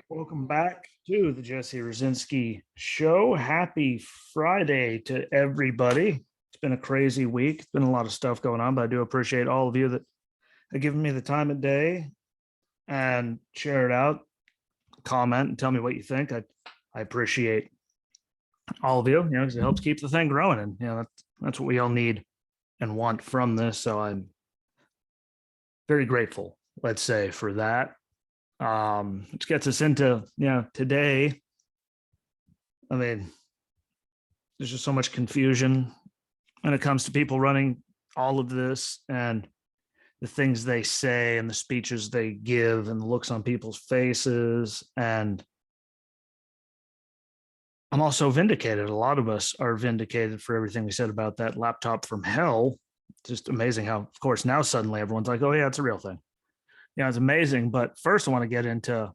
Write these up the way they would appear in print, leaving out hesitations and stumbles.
Welcome back to the Jesse Rucinski show. Happy Friday to everybody. It's been a crazy week. It's been a lot of stuff going on, but I do appreciate all of you that have given me the time of day and share it out, comment, and tell me what you think. I appreciate all of you, because it helps keep the thing growing. And, that's what we all need and want from this. So I'm very grateful, let's say, for that. Which gets us into today. I mean, there's just so much confusion when it comes to people running all of this and the things they say and the speeches they give and the looks on people's faces. And I'm also vindicated. A lot of us are vindicated for everything we said about that laptop from hell. Just amazing how, of course, now suddenly everyone's like, oh yeah, it's a real thing. Yeah, it's amazing. But first I want to get into,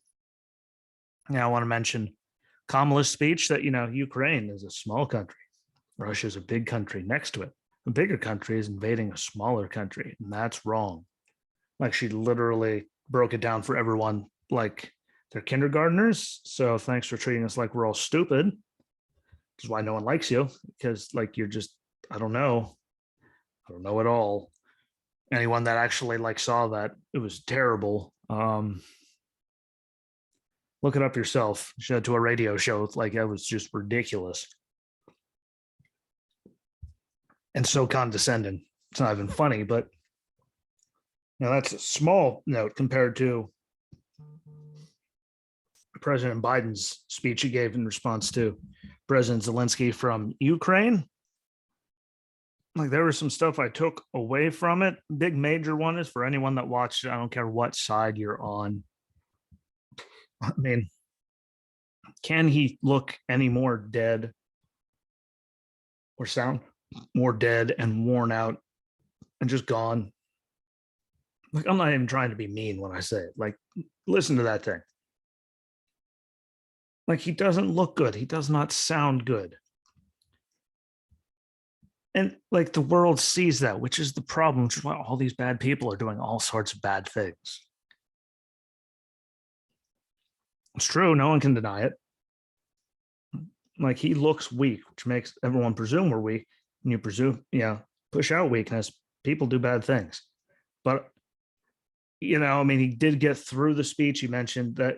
I want to mention Kamala's speech that, Ukraine is a small country. Russia is a big country next to it. A bigger country is invading a smaller country, and that's wrong. Like, she literally broke it down for everyone like they're kindergartners. So thanks for treating us like we're all stupid, which is why no one likes you, because you're just, I don't know at all. Anyone that actually saw that, it was terrible. Look it up yourself. She had to a radio show. It was just ridiculous and so condescending. It's not even funny, but that's a small note compared to President Biden's speech he gave in response to President Zelenskyy from Ukraine. There was some stuff I took away from it. Big major one is, for anyone that watched it, I don't care what side you're on. I mean, can he look any more dead or sound more dead and worn out and just gone? I'm not even trying to be mean when I say it. Listen to that thing. He doesn't look good. He does not sound good. And the world sees that, which is the problem, which is why all these bad people are doing all sorts of bad things. It's true. No one can deny it. He looks weak, which makes everyone presume we're weak. And you presume, push out weakness. People do bad things. But, he did get through the speech. He mentioned that,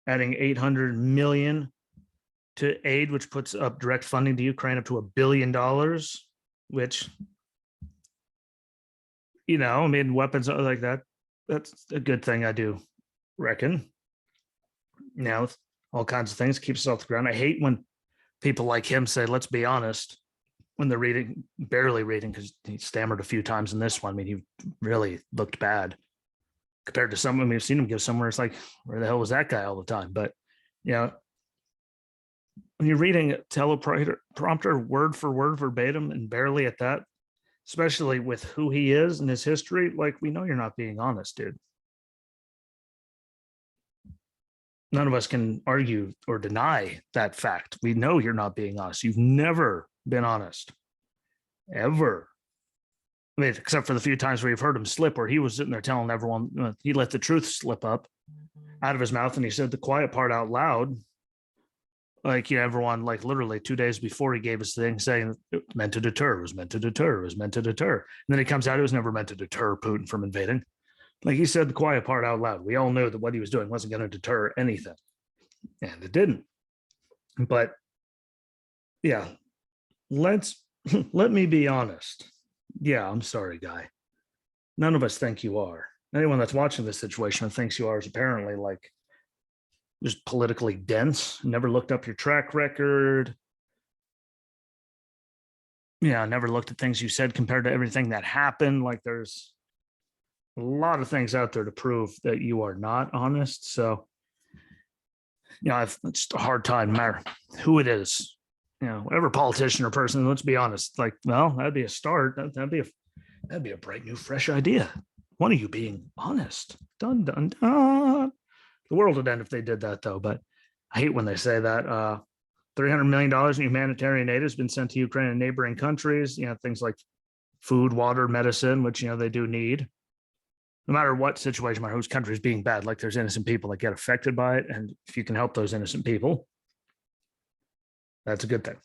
adding 800 million to aid, which puts up direct funding to Ukraine up to $1 billion, which, weapons like that, that's a good thing, I do reckon. All kinds of things, keeps us off the ground. I hate when people like him say, let's be honest, when they're barely reading, because he stammered a few times in this one. He really looked bad compared to someone. We've seen him give somewhere, it's where the hell was that guy all the time? But, when you're reading a teleprompter word for word verbatim and barely at that, especially with who he is and his history, we know you're not being honest, dude. None of us can argue or deny that fact. We know you're not being honest. You've never been honest, ever. Except for the few times where you've heard him slip, where he was sitting there telling everyone, he let the truth slip up out of his mouth, and he said the quiet part out loud. Everyone, literally 2 days before he gave us the thing saying it was meant to deter, it was meant to deter, it was meant to deter. And then he comes out, it was never meant to deter Putin from invading. He said the quiet part out loud. We all knew that what he was doing wasn't going to deter anything. And it didn't. But yeah, let me be honest. Yeah, I'm sorry, guy. None of us think you are. Anyone that's watching this situation thinks you are is apparently just politically dense, never looked up your track record. Never looked at things you said compared to everything that happened. There's a lot of things out there to prove that you are not honest. So, I've just a hard time, no matter who it is, whatever politician or person, let's be honest, well, that'd be a start. That'd be a bright new fresh idea. One of you being honest. Dun, dun, dun. The world would end if they did that, though. But I hate when they say that. $300 million in humanitarian aid has been sent to Ukraine and neighboring countries. Things like food, water, medicine, which, they do need. no matter what situation, no matter whose country is being bad, like there's innocent people that get affected by it. And if you can help those innocent people, that's a good thing.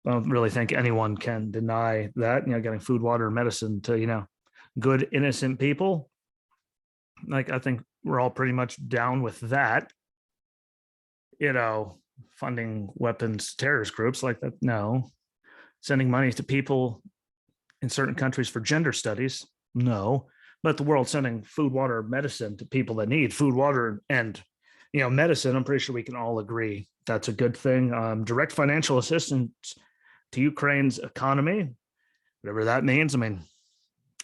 I don't really think anyone can deny that, getting food, water, medicine to, good, innocent people. Like, I think we're all pretty much down with that, funding weapons terrorist groups like that. No. Sending money to people in certain countries for gender studies. No. But the world sending food, water, medicine to people that need food, water, and medicine. I'm pretty sure we can all agree that's a good thing. Direct financial assistance to Ukraine's economy, whatever that means. I mean,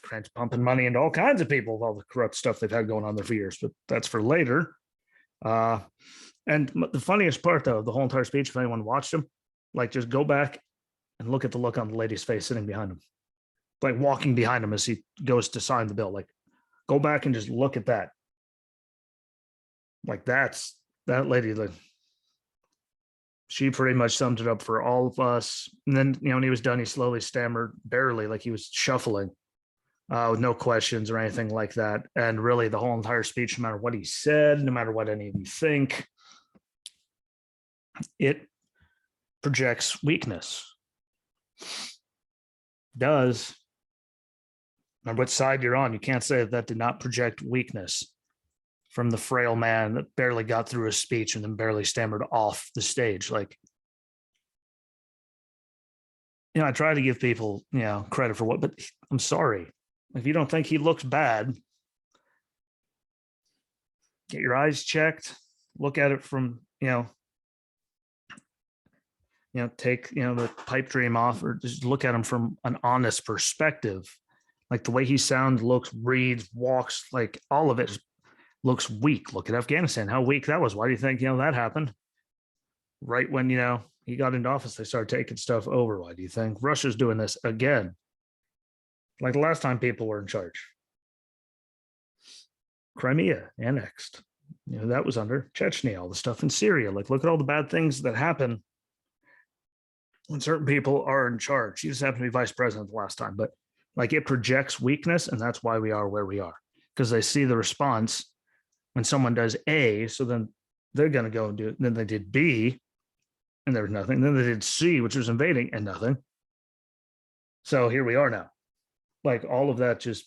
Ukraine's pumping money into all kinds of people with all the corrupt stuff they've had going on there for years, but that's for later. And the funniest part, though, the whole entire speech, if anyone watched him, like, just go back and look at the look on the lady's face sitting behind him, like walking behind him as he goes to sign the bill. Like, go back and just look at that. Like, that's that lady. Like, she pretty much summed it up for all of us. And then, when he was done, he slowly stammered, barely, like he was shuffling, with no questions or anything like that. And really, the whole entire speech, no matter what he said, no matter what any of you think, it projects weakness. Does. Remember what side you're on. You can't say that did not project weakness from the frail man that barely got through his speech and then barely stammered off the stage. Like, I try to give people, credit for what, but I'm sorry. If you don't think he looks bad, get your eyes checked, look at it from, take, the pipe dream off, or just look at him from an honest perspective. Like, the way he sounds, looks, reads, walks, like all of it looks weak. Look at Afghanistan, how weak that was. Why do you think, that happened? Right when, he got into office, they started taking stuff over. Why do you think Russia's doing this again? Like the last time people were in charge. Crimea annexed. That was under Chechnya, all the stuff in Syria. Like, look at all the bad things that happen when certain people are in charge. He just happened to be vice president the last time, but like, it projects weakness, and that's why we are where we are, because they see the response when someone does A, so then they're going to go and do it. And then they did B, and there was nothing. And then they did C, which was invading, and nothing. So here we are now. Like, all of that just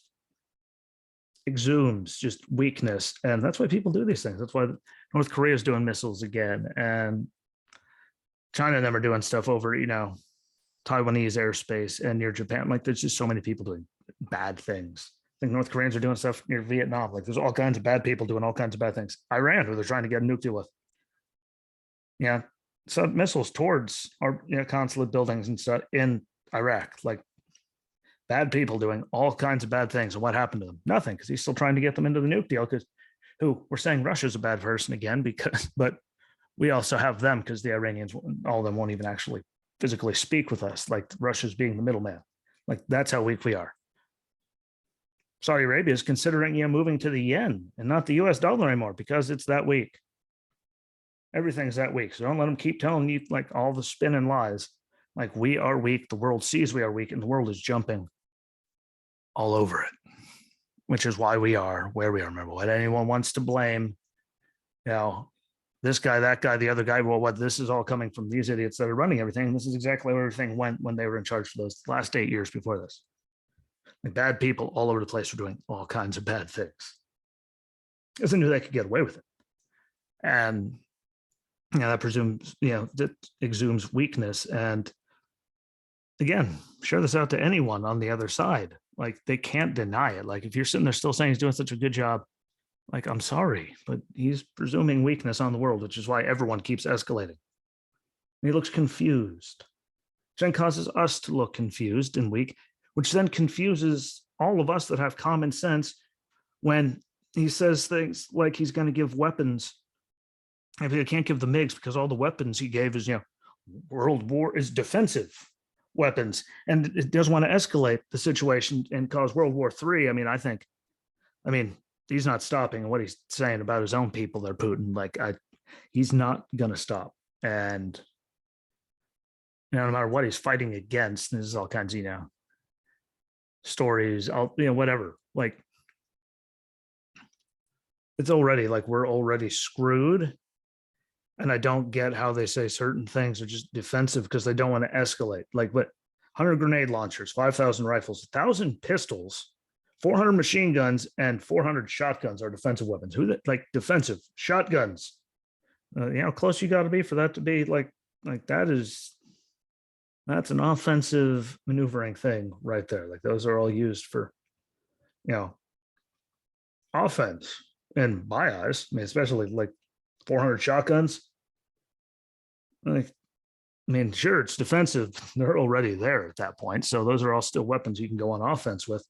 exhumes just weakness, and that's why people do these things. That's why North Korea is doing missiles again, and China and them are doing stuff over, Taiwanese airspace and near Japan. Like, there's just so many people doing bad things. I think North Koreans are doing stuff near Vietnam. Like, there's all kinds of bad people doing all kinds of bad things. Iran, who they're trying to get a nuke deal with. Yeah. So missiles towards our consulate buildings and stuff in Iraq. Like, bad people doing all kinds of bad things. And what happened to them? Nothing, because he's still trying to get them into the nuke deal. Because we're saying Russia's a bad person again, but we also have them, because the Iranians, all of them, won't even actually physically speak with us. Like, Russia's being the middleman. Like, that's how weak we are. Saudi Arabia is considering moving to the yen and not the US dollar anymore, because it's that weak. Everything's that weak. So don't let them keep telling you, like, all the spin and lies. Like, we are weak. The world sees we are weak, and the world is jumping all over it, which is why we are where we are. Remember, what anyone wants to blame, this guy, that guy, the other guy, well, what, this is all coming from these idiots that are running everything. This is exactly where everything went when they were in charge for those last 8 years before this. Like, bad people all over the place were doing all kinds of bad things, because they knew they could get away with it. And that presumes, that exhumes weakness. And again, share this out to anyone on the other side. Like, they can't deny it. Like, if you're sitting there still saying he's doing such a good job, like, I'm sorry, but he's presuming weakness on the world, which is why everyone keeps escalating. And he looks confused, which then causes us to look confused and weak, which then confuses all of us that have common sense when he says things like he's going to give weapons. If he can't give the MiGs because all the weapons he gave is, World War is defensive weapons, and it does want to escalate the situation and cause World War III. I mean, he's not stopping what he's saying about his own people. They're Putin. Like, he's not going to stop. And no matter what he's fighting against, there's all kinds of, stories, whatever. Like, it's already like we're already screwed. And I don't get how they say certain things are just defensive because they don't want to escalate. Like, but 100 grenade launchers, 5,000 rifles, 1,000 pistols, 400 machine guns, and 400 shotguns are defensive weapons. Who like defensive shotguns? You know how close you got to be for that to be like that is that's an offensive maneuvering thing right there. Like those are all used for, you know, offense in my eyes. I mean, especially like 400 shotguns. Like, I mean, sure, it's defensive. They're already there at that point. So those are all still weapons you can go on offense with.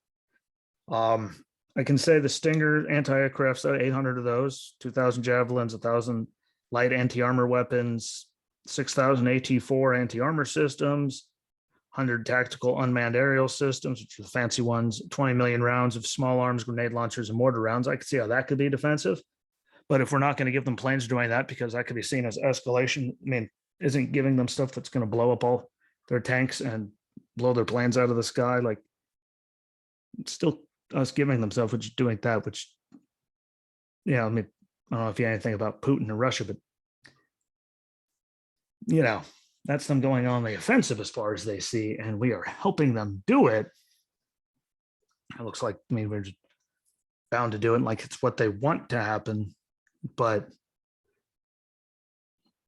I can say the Stinger anti-aircraft, 800 of those, 2,000 javelins, 1,000 light anti-armor weapons, 6,000 AT-4 anti-armor systems, 100 tactical unmanned aerial systems, which are the fancy ones, 20 million rounds of small arms, grenade launchers, and mortar rounds. I could see how that could be defensive. But if we're not going to give them planes doing that, because that could be seen as escalation, I mean, isn't giving them stuff that's going to blow up all their tanks and blow their planes out of the sky, like it's still us giving them stuff, which is doing that, which, yeah, I mean, I don't know if you know anything about Putin or Russia, but, you know, that's them going on the offensive as far as they see, and we are helping them do it. It looks like, I mean, we're just bound to do it like it's what they want to happen, but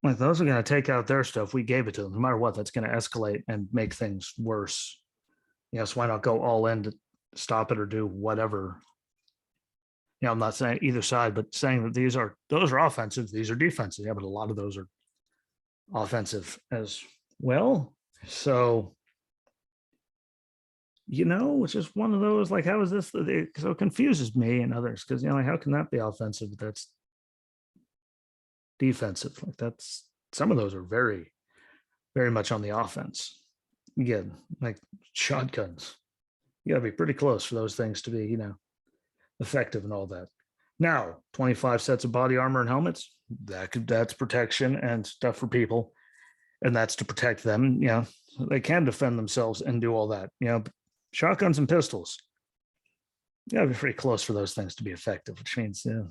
like those are going to take out their stuff. We gave it to them. No matter what, that's going to escalate and make things worse. Yes, why not go all in to stop it or do whatever? You know, I'm not saying either side, but saying that those are offensive, these are defensive. Yeah, but a lot of those are offensive as well. So, you know, it's just one of those, like, how is this? So it confuses me and others because, you know, like, how can that be offensive? That's defensive. Like, that's some of those are very, very much on the offense. Again, like shotguns, you got to be pretty close for those things to be, you know, effective and all that. Now, 25 sets of body armor and helmets, that's protection and stuff for people. And that's to protect them. You know, they can defend themselves and do all that. You know, shotguns and pistols, you gotta be pretty close for those things to be effective, which means, you know,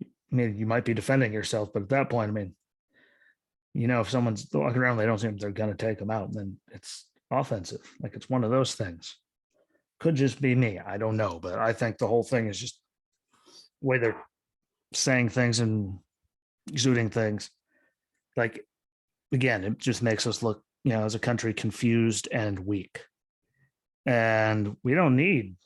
I mean, you might be defending yourself, but at that point, I mean, you know, if someone's walking around, they don't seem they're going to take them out, then it's offensive. Like it's one of those things. Could just be me. I don't know, but I think the whole thing is just the way they're saying things and exuding things. Like, again, it just makes us look, you know, as a country confused and weak. And we don't need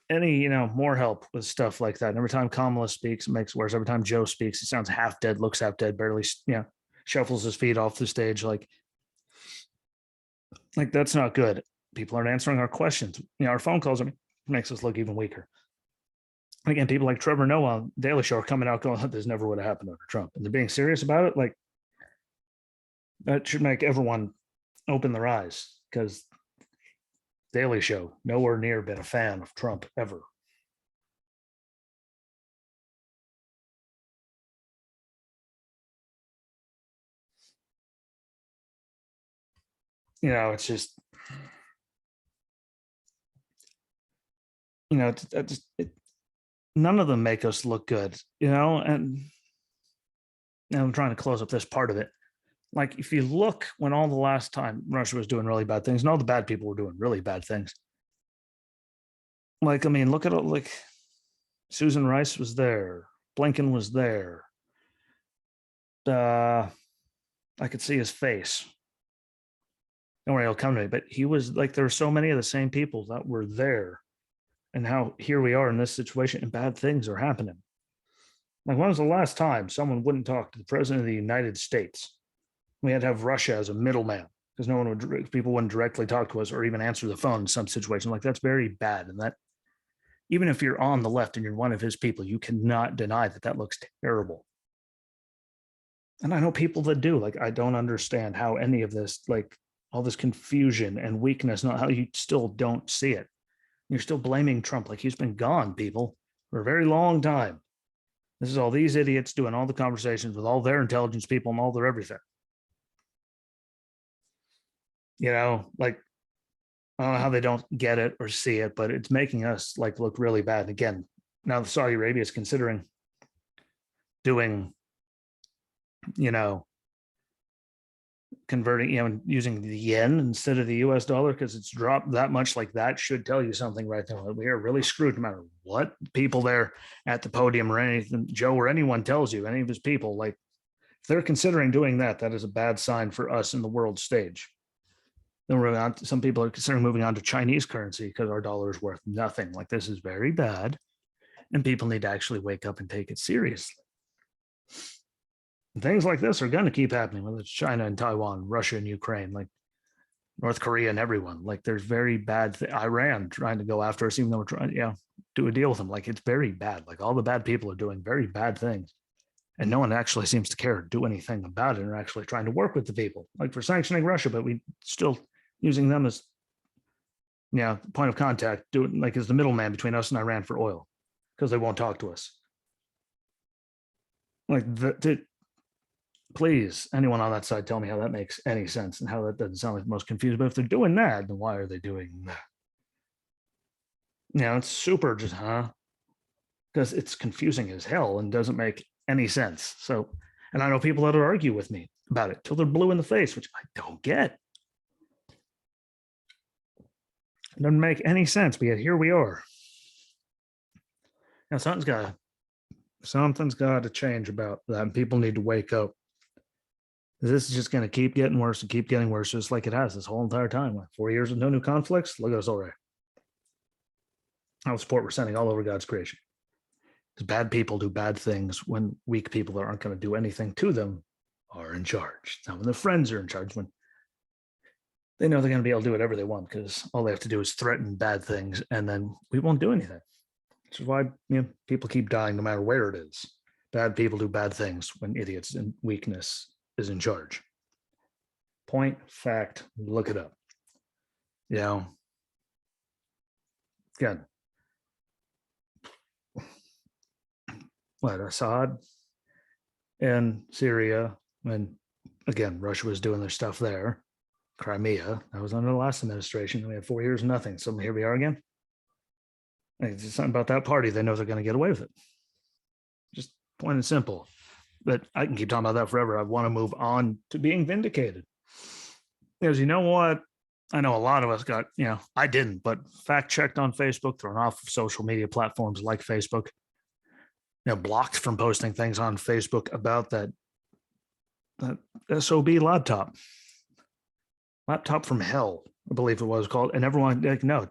any, you know, more help with stuff like that. And every time Kamala speaks, it makes it worse. Every time Joe speaks, he sounds half dead, looks half dead, barely, you know, shuffles his feet off the stage. Like that's not good. People aren't answering our questions. You know, our phone calls makes us look even weaker. And again, people like Trevor Noah on Daily Show are coming out going, this never would have happened under Trump. And they're being serious about it. Like that should make everyone open their eyes because Daily Show, nowhere near been a fan of Trump ever. You know, it's just, you know, none of them make us look good, you know, and I'm trying to close up this part of it. Like, if you look when all the last time Russia was doing really bad things and all the bad people were doing really bad things, like, I mean, look at it, like Susan Rice was there, Blinken was there. I could see his face. Don't worry, he'll come to me. But he was like, there were so many of the same people that were there. And how here we are in this situation and bad things are happening. Like, when was the last time someone wouldn't talk to the president of the United States? We had to have Russia as a middleman because no one would, people wouldn't directly talk to us or even answer the phone in some situation. Like, that's very bad. And that, even if you're on the left and you're one of his people, you cannot deny that that looks terrible. And I know people that do. Like, I don't understand how any of this, like all this confusion and weakness, not how you still don't see it. You're still blaming Trump like he's been gone, people, for a very long time. This is all these idiots doing all the conversations with all their intelligence people and all their everything. You know, like, I don't know how they don't get it or see it, but it's making us like look really bad. Again, now Saudi Arabia is considering doing, converting, using the yen instead of the US dollar because it's dropped that much, like that should tell you something right there. We are really screwed no matter what people there at the podium or anything, Joe or anyone tells you, any of his people, like if they're considering doing that, that is a bad sign for us in the world stage. Then we're on to, some people are considering moving on to Chinese currency because our dollar is worth nothing. Like this is very bad. And people need to actually wake up and take it seriously. And things like this are going to keep happening, whether it's China and Taiwan, Russia and Ukraine, like North Korea and everyone. Like there's very bad Iran trying to go after us, even though we're trying, do a deal with them. Like it's very bad. Like all the bad people are doing very bad things. And no one actually seems to care or do anything about it or actually trying to work with the people. Like for sanctioning Russia, but we still using them as point of contact, doing like as the middleman between us and Iran for oil because they won't talk to us. Like please, anyone on that side, tell me how that makes any sense and how that doesn't sound like the most confused. But if they're doing that, then why are they doing that? It's super just, because it's confusing as hell and doesn't make any sense. So, and I know people that argue with me about it till they're blue in the face, which I don't get. It doesn't make any sense, but yet here we are. Now something's got to change about that, and people need to wake up. This is just going to keep getting worse and keep getting worse, just like it has this whole entire time. Like 4 years of no new conflicts. Look at us already. How support we're sending all over God's creation. Because bad people do bad things when weak people that aren't going to do anything to them are in charge. Now, when their friends are in charge, when they know they're going to be able to do whatever they want, because all they have to do is threaten bad things, and then we won't do anything. Which is why people keep dying no matter where it is. Bad people do bad things when idiots and weakness is in charge. Point, fact, look it up. Again, Assad in Syria, when again Russia was doing their stuff there, Crimea, that was under the last administration. We had 4 years, nothing. So here we are again. It's something about that party. They know they're going to get away with it. Just plain and simple. But I can keep talking about that forever. I want to move on to being vindicated. Because you know what? I know a lot of us got, I didn't, but fact checked on Facebook, thrown off of social media platforms like Facebook, blocked from posting things on Facebook about that SOB laptop from hell, I believe it was called. And everyone, like, no,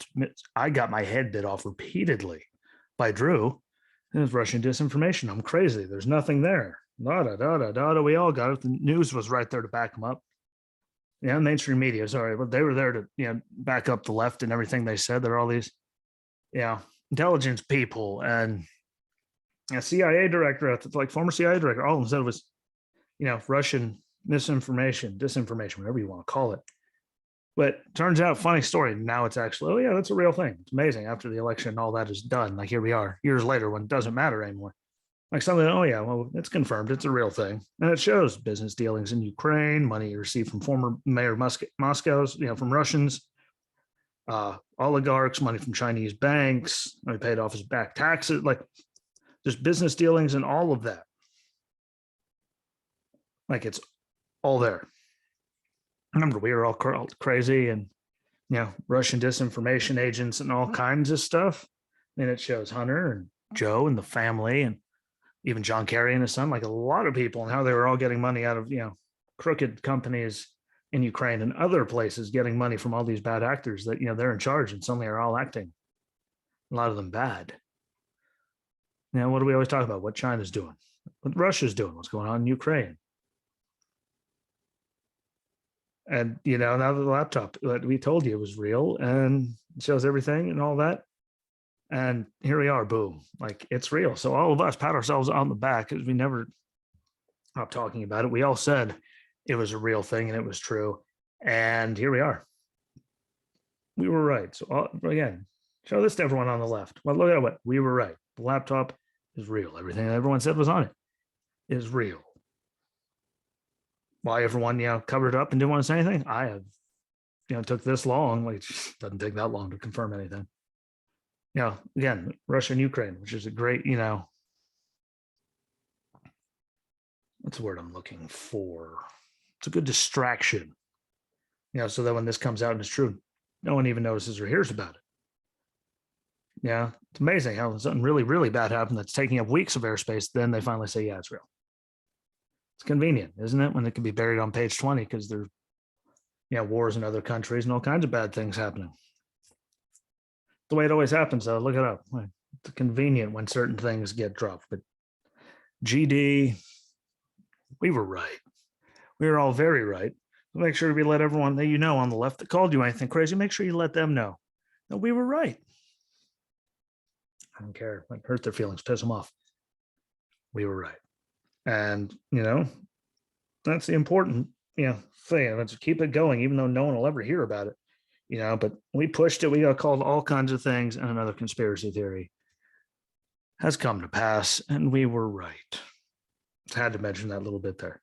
I got my head bit off repeatedly by Drew. It was Russian disinformation. I'm crazy. There's nothing there. We all got it. The news was right there to back them up. Mainstream media, sorry, but they were there to back up the left and everything they said. There are all these intelligence people and a CIA director, like former CIA director, all of them said it was Russian misinformation, disinformation, whatever you want to call it. But turns out, funny story, now it's actually, that's a real thing. It's amazing after the election and all that is done. Like here we are years later when it doesn't matter anymore. Like something, it's confirmed. It's a real thing. And it shows business dealings in Ukraine, money received from former Mayor Moscow's, from Russians, oligarchs, money from Chinese banks, money paid off his back taxes. Like there's business dealings and all of that. Like it's all there. Remember, we were all crazy and, Russian disinformation agents and all kinds of stuff. And it shows Hunter and Joe and the family and even John Kerry and his son, like a lot of people, and how they were all getting money out of, crooked companies in Ukraine and other places, getting money from all these bad actors that, they're in charge and suddenly are all acting, a lot of them bad. What do we always talk about? What China's doing, what Russia's doing, what's going on in Ukraine. And, now the laptop that we told you was real and shows everything and all that. And here we are, boom, like it's real. So all of us pat ourselves on the back because we never stopped talking about it. We all said it was a real thing and it was true. And here we are. We were right. So again, show this to everyone on the left. Well, look at what we were right. The laptop is real. Everything that everyone said was on it is real. Why everyone, covered up and didn't want to say anything? I have, took this long. Like, it just doesn't take that long to confirm anything. Again, Russia and Ukraine, which is a great, what's the word I'm looking for? It's a good distraction. So that when this comes out and it's true, no one even notices or hears about it. Yeah, it's amazing how something really, really bad happened that's taking up weeks of airspace. Then they finally say, yeah, it's real. It's convenient, isn't it? When it can be buried on page 20 because there's wars in other countries and all kinds of bad things happening. The way it always happens, though. Look it up. It's convenient when certain things get dropped. But GD, we were right. We were all very right. Make sure we let everyone that on the left that called you anything crazy, make sure you let them know that we were right. I don't care. Like, hurt their feelings, piss them off. We were right. And, that's the important, thing. Let's keep it going, even though no one will ever hear about it. But we pushed it. We got called all kinds of things, and another conspiracy theory has come to pass, and we were right. Had to mention that little bit there.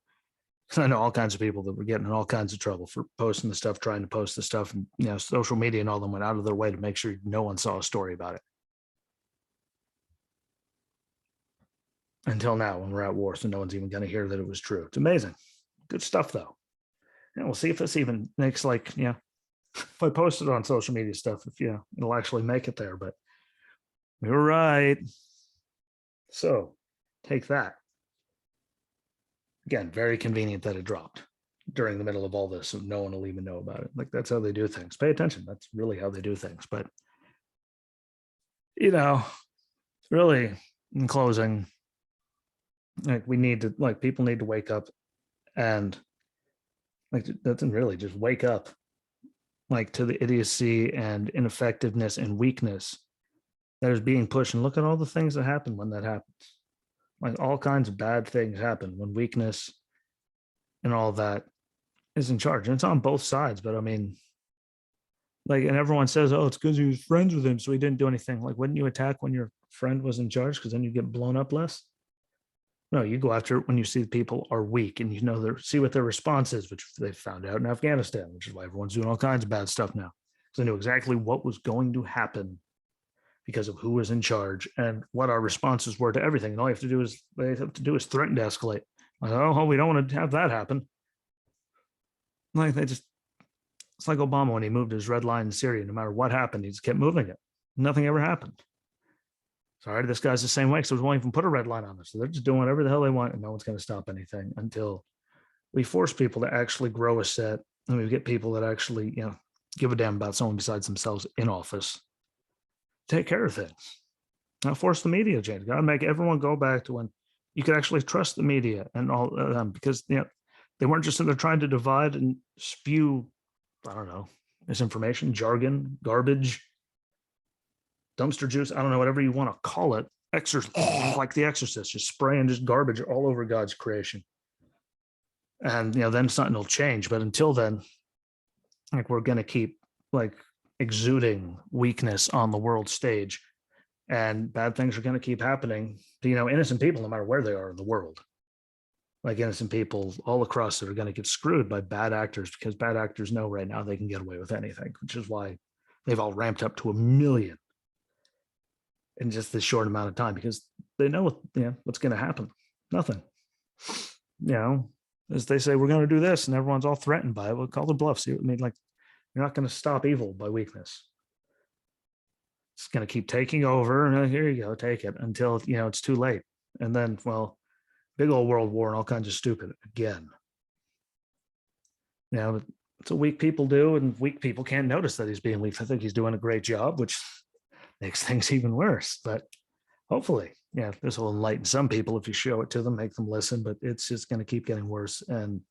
I know all kinds of people that were getting in all kinds of trouble for posting the stuff, trying to post the stuff, and social media and all them went out of their way to make sure no one saw a story about it. Until now, when we're at war, so no one's even going to hear that it was true. It's amazing. Good stuff, though. And we'll see if this even makes if I post it on social media stuff, if it'll actually make it there. But we were right. So take that. Again, very convenient that it dropped during the middle of all this, so no one will even know about it. Like, that's how they do things. Pay attention. That's really how they do things. But really, in closing, we need to people need to wake up and that's really just wake up to the idiocy and ineffectiveness and weakness that is being pushed. And look at all the things that happen when that happens. All kinds of bad things happen when weakness and all that is in charge. And it's on both sides. But I mean, and everyone says, oh, it's because he was friends with him, so he didn't do anything. Wouldn't you attack when your friend was in charge? Because then you get blown up less. No, you go after it when you see people are weak and see what their response is, which they found out in Afghanistan, which is why everyone's doing all kinds of bad stuff now. Because they knew exactly what was going to happen because of who was in charge and what our responses were to everything. And all they have to do is threaten to escalate. Oh, we don't want to have that happen. It's like Obama when he moved his red line in Syria. No matter what happened, he just kept moving it. Nothing ever happened. Sorry, this guy's the same way, so we won't even put a red line on this. So they're just doing whatever the hell they want, and no one's going to stop anything until we force people to actually grow a set, and we get people that actually, give a damn about someone besides themselves in office. Take care of things. Not force the media change. Got to make everyone go back to when you could actually trust the media and all of them, because they weren't just in there trying to divide and spew, I don't know, misinformation, jargon, garbage, dumpster juice, I don't know, whatever you want to call it, like the Exorcist, just spraying just garbage all over God's creation. And, then something will change. But until then, we're going to keep exuding weakness on the world stage, and bad things are going to keep happening to, innocent people, no matter where they are in the world. Innocent people all across that are going to get screwed by bad actors, because bad actors know right now they can get away with anything, which is why they've all ramped up to 1 million in just this short amount of time, because they know what's going to happen. Nothing. As they say, we're going to do this, and everyone's all threatened by it. We'll call the bluff. See what I mean? You're not going to stop evil by weakness. It's going to keep taking over, and here you go, take it until it's too late, and then big old world war and all kinds of stupid again. It's what weak people do, and weak people can't notice that he's being weak. I think he's doing a great job, which makes things even worse. But hopefully, this will enlighten some people if you show it to them, make them listen. But it's just going to keep getting worse, and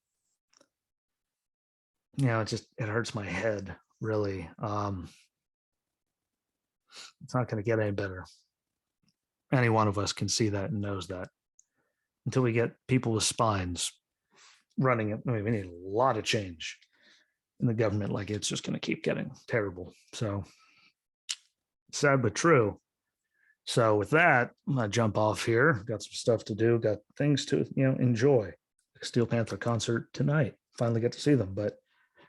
it hurts my head, really. It's not going to get any better. Any one of us can see that and knows that. Until we get people with spines running it, we need a lot of change in the government. It's just going to keep getting terrible. So sad but true. So with that, I'm going to jump off here. Got some stuff to do. Got things to enjoy. Steel Panther concert tonight. Finally get to see them. But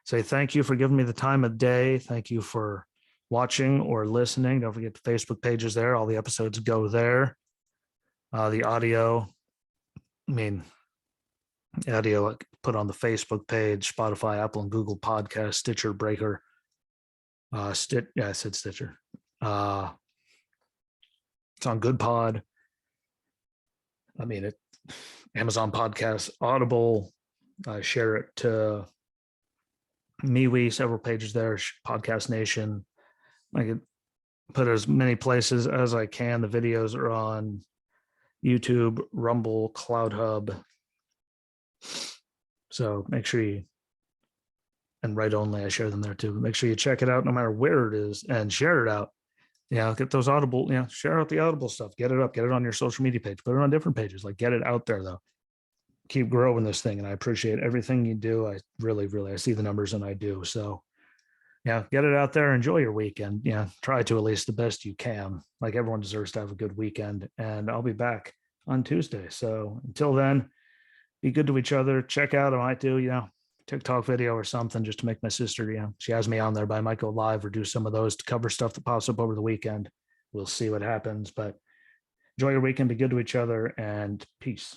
say thank you for giving me the time of day. Thank you for watching or listening. Don't forget the Facebook pages there. All the episodes go there. The audio, audio, like put on the Facebook page, Spotify, Apple, and Google Podcast, Stitcher, Breaker. I said Stitcher. It's on Good Pod. I mean, Amazon Podcasts, Audible. I share it to MeWe, several pages there, Podcast Nation. I could put as many places as I can. The videos are on YouTube, Rumble, Cloud Hub. So make sure you, and Write Only, I share them there too. Make sure you check it out no matter where it is and share it out. Yeah, get those Audible, share out the Audible stuff. Get it up, get it on your social media page, put it on different pages. Like, get it out there though. Keep growing this thing. And I appreciate everything you do. I really, I see the numbers and I do. So yeah, get it out there. Enjoy your weekend. Yeah, try to at least the best you can. Like, everyone deserves to have a good weekend. And I'll be back on Tuesday. So until then, be good to each other. Check out, I might do, TikTok video or something just to make my sister, she has me on there, but I might go live or do some of those to cover stuff that pops up over the weekend. We'll see what happens. But enjoy your weekend. Be good to each other, and peace.